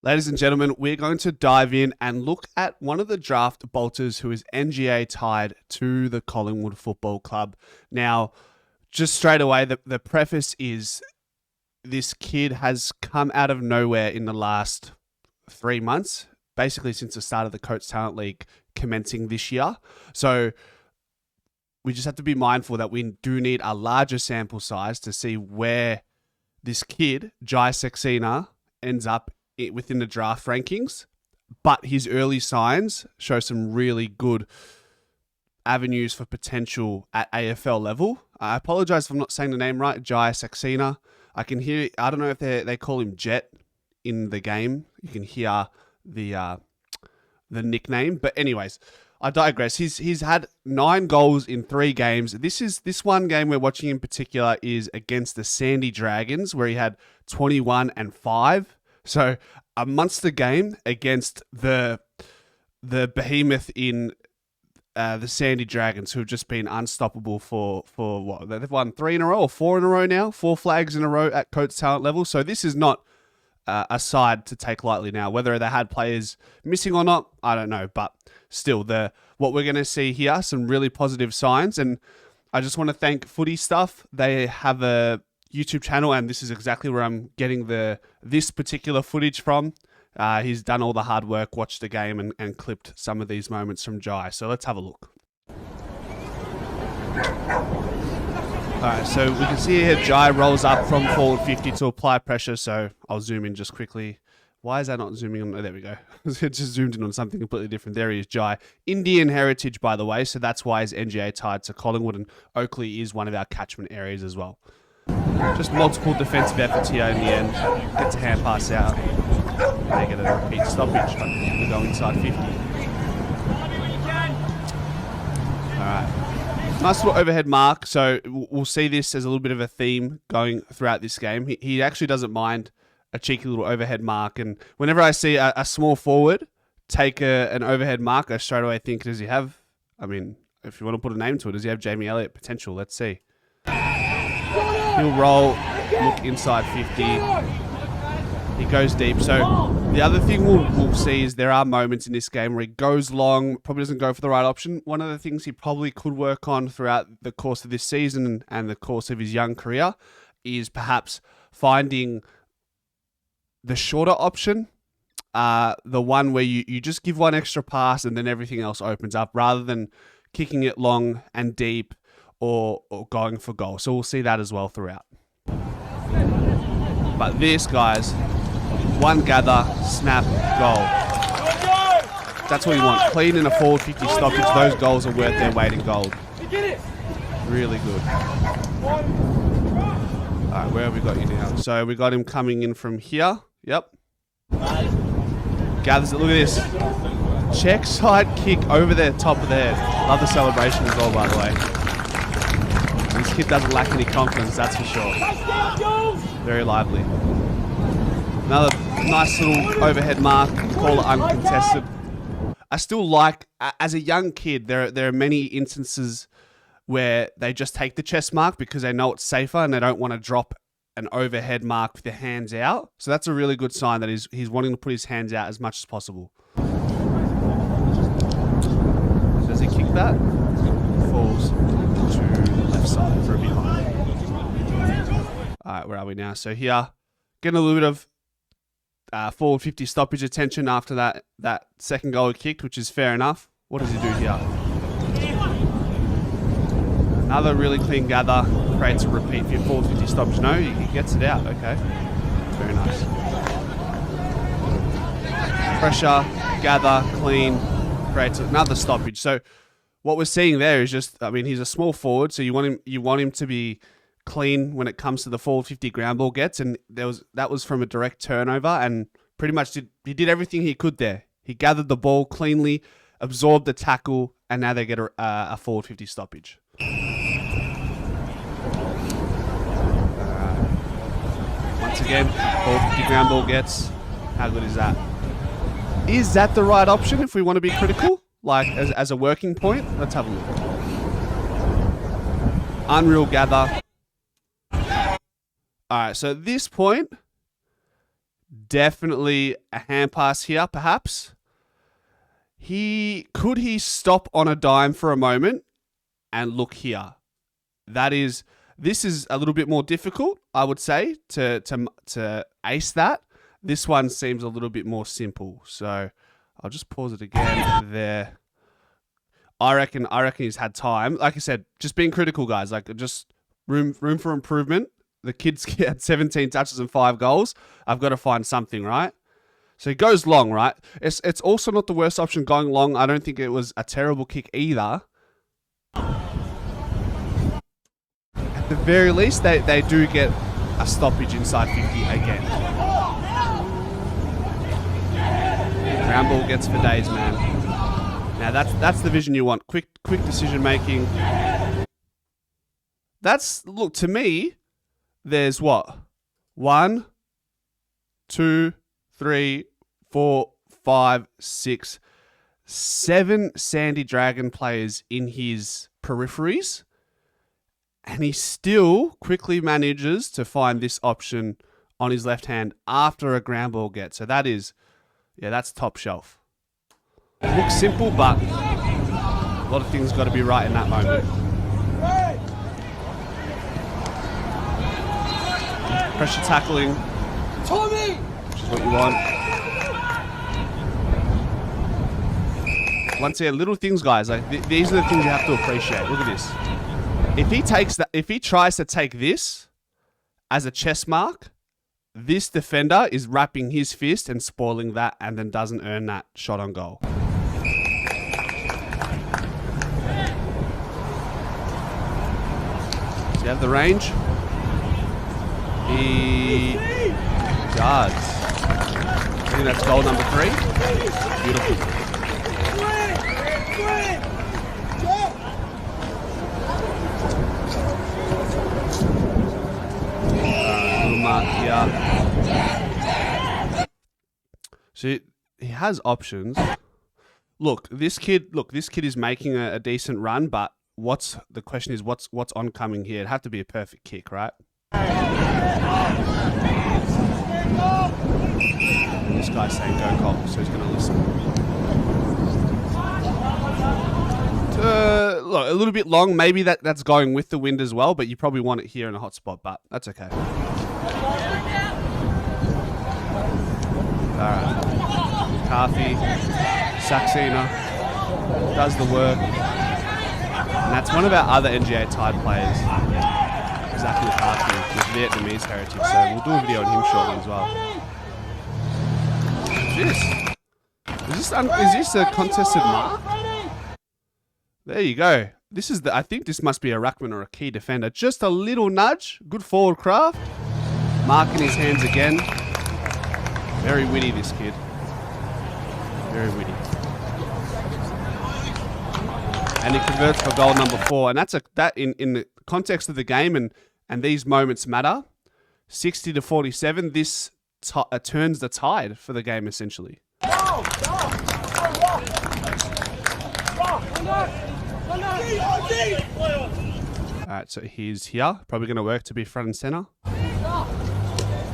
Ladies and gentlemen, we're going to dive in and look at one of the draft bolters who is NGA tied to the Collingwood Football Club. Now, just straight away, the preface is this kid has come out of nowhere in the last 3 months, basically since the start of the Coates Talent League commencing this year. So we just have to be mindful that we do need a larger sample size to see where this kid, Jai Saxena, ends up within the draft rankings, but his early signs show some really good avenues for potential at AFL level. I apologize if I'm not saying the name right, Jai Saxena. I can hear, I don't know if they call him Jet in the game. You can hear the nickname, but anyways, I digress. He's had 9 goals in 3 games. This one game we're watching in particular is against the Sandy Dragons, where he had 21 and 5. So a monster game against the behemoth in the Sandy Dragons, who have just been unstoppable for what? They've won 3 in a row or 4 in a row now, 4 flags in a row at Coates Talent level. So this is not a side to take lightly now. Whether they had players missing or not, I don't know. But still, what we're going to see here, some really positive signs. And I just want to thank Footy Stuff. They have a YouTube channel, and this is exactly where I'm getting this particular footage from. He's done all the hard work, watched the game, and clipped some of these moments from Jai. So let's have a look. Alright, so we can see here Jai rolls up from forward 50 to apply pressure. So I'll zoom in just quickly. Why is that not zooming on? Oh, there we go. It just zoomed in on something completely different. There he is, Jai. Indian heritage, by the way, so that's why his NGA tied to Collingwood, and Oakleigh is one of our catchment areas as well. Just multiple defensive efforts here in the end. Gets a hand pass out. They get a repeat stoppage. We go inside 50. Alright. Nice little overhead mark. So we'll see this as a little bit of a theme going throughout this game. He actually doesn't mind a cheeky little overhead mark. And whenever I see a small forward take an overhead mark, I straight away think, does he have, I mean, if you want to put a name to it, does he have Jamie Elliott potential? Let's see. He'll roll, look inside 50. He goes deep. So the other thing we'll see is there are moments in this game where he goes long, probably doesn't go for the right option. One of the things he probably could work on throughout the course of this season and the course of his young career is perhaps finding the shorter option, the one where you just give one extra pass and then everything else opens up, rather than kicking it long and deep or going for goal. So we'll see that as well throughout. But this, guys, one gather, snap, goal. That's what you want. Clean in a forward 50 stoppage. Those goals are worth their weight in gold. Really good. Alright, where have we got you now? So we got him coming in from here. Yep. Gathers it. Look at this. Check side kick over the top of the head. Love the celebration as well, by the way. This kid doesn't lack any confidence, that's for sure. Very lively. Another nice little overhead mark. Call it uncontested. I still like, as a young kid, there are many instances where they just take the chest mark because they know it's safer and they don't want to drop an overhead mark with their hands out. So that's a really good sign that he's wanting to put his hands out as much as possible. Does he kick that? Falls to left side for a behind. Alright, where are we now? So here, getting a little bit of forward 50 stoppage attention after that second goal he kicked, which is fair enough. What does he do here? Another really clean gather, creates a repeat for your forward 50 stoppage. No, he gets it out. Okay, very nice. Pressure, gather, clean, creates another stoppage. So what we're seeing there is just, I mean, he's a small forward, so you want him to be clean when it comes to the forward 50 ground ball gets, and that was from a direct turnover, and pretty much he did everything he could there. He gathered the ball cleanly, absorbed the tackle, and now they get a forward 50 stoppage. Once again, forward 50 ground ball gets. How good is that? Is that the right option if we want to be critical? Like, as a working point? Let's have a look. Unreal gather. Alright, so at this point, Definitely a hand pass here, perhaps. Could he stop on a dime for a moment and look here? This is a little bit more difficult, I would say, to ace that. This one seems a little bit more simple. So I'll just pause it again there. I reckon he's had time. Like I said, just being critical, guys. Like, just room for improvement. The kid's had 17 touches and 5 goals. I've got to find something, right? So he goes long, right? It's also not the worst option going long. I don't think it was a terrible kick either. At the very least, they do get a stoppage inside 50 again. Ground ball gets for days, man. Now that's the vision you want. Quick decision making. Look, to me, there's what? 1, 2, 3, 4, 5, 6, 7 Sandy Dragon players in his peripheries, and he still quickly manages to find this option on his left hand after a ground ball get. So that's top shelf. It looks simple, but a lot of things got to be right in that moment. Pressure tackling, which is what you want. Once again, little things, guys. Like these are the things you have to appreciate. Look at this. If he tries to take this as a chess mark, this defender is wrapping his fist and spoiling that, and then doesn't earn that shot on goal. Does he have the range? He does. I think that's goal number 3. Beautiful. Little mark here. So he has options. Look, this kid is making a decent run, but the question is what's oncoming here? It'd have to be a perfect kick, right? This guy's saying go Cole, so he's going to listen. Look, a little bit long. Maybe that's going with the wind as well, but you probably want it here in a hot spot, but that's okay. Alright. Carthy, Saxena does the work. And that's one of our other NGA tied players. Exactly Carthy, with Vietnamese heritage, so we'll do a video on him shortly as well. Is this a contested mark? There you go. I think this must be a ruckman or a key defender. Just a little nudge. Good forward craft. Mark in his hands again. Very witty, this kid. Very witty. And he converts for goal number 4. And that in the context of the game and these moments matter. 60 to 47. This turns the tide for the game, essentially. Alright, so he's here. Probably going to work to be front and center.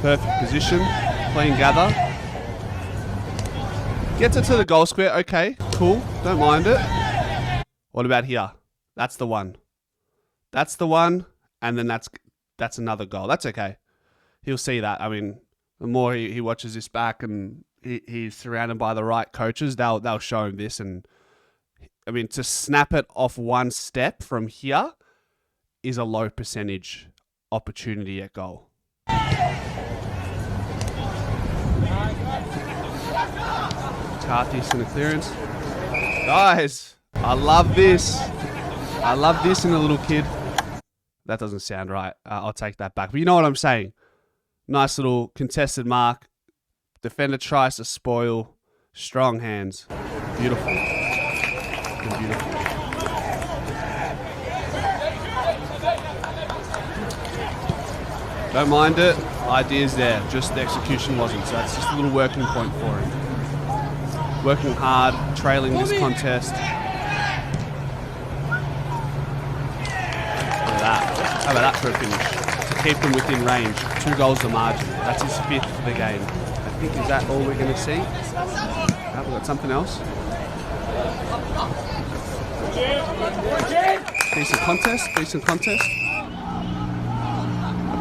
Perfect position. Clean gather. Gets it to the goal square. Okay, cool. Don't mind it. What about here? That's the one. That's the one. And then that's another goal. That's okay. He'll see that. I mean, the more he watches this back and he's surrounded by the right coaches, they'll show him this. And I mean, to snap it off one step from here is a low percentage opportunity at goal. Carthy's in the clearance. Guys, I love this. I love this in a little kid. That doesn't sound right. I'll take that back. But you know what I'm saying. Nice little contested mark. Defender tries to spoil. Strong hands. Beautiful. Beautiful. Don't mind it. Idea's there. Just the execution wasn't. So that's just a little working point for him. Working hard, trailing this contest. Look at that. How about that for a finish? To keep them within range. 2 goals the margin. That's his 5th for the game. A think, is that all we're going to see? Oh, we've got something else. Decent contest.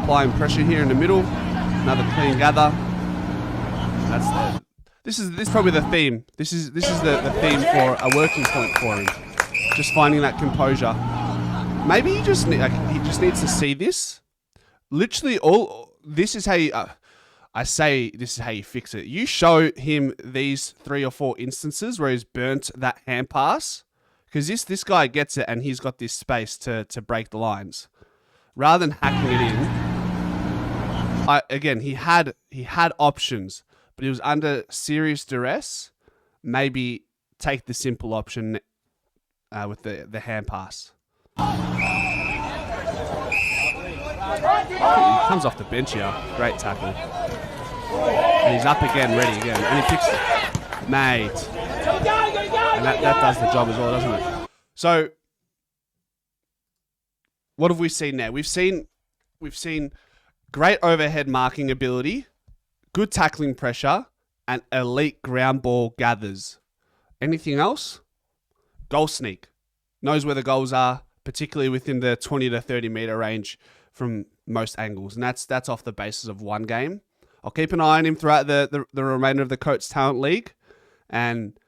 Applying pressure here in the middle. Another clean gather. This is probably the theme. This is the theme for a working point for him. Just finding that composure. Maybe he just needs to see this. Literally, this is how you. I say this is how you fix it. You show him these 3 or 4 instances where he's burnt that hand pass, because this guy gets it and he's got this space to break the lines, rather than hacking it in. Again, he had options, but he was under serious duress. Maybe take the simple option with the hand pass. He comes off the bench here. Great tackle. And he's up again, ready again. And he picks it. Mate. And that does the job as well, doesn't it? So, what have we seen there? We've seen great overhead marking ability, good tackling pressure, and elite ground ball gathers. Anything else? Goal sneak. Knows where the goals are, particularly within the 20 to 30 meter range from most angles. And that's off the basis of one game. I'll keep an eye on him throughout the remainder of the Coates Talent League. And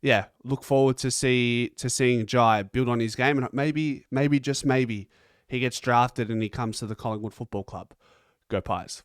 yeah, look forward to seeing Jai build on his game. And maybe, just maybe, he gets drafted and he comes to the Collingwood Football Club. Go Pies.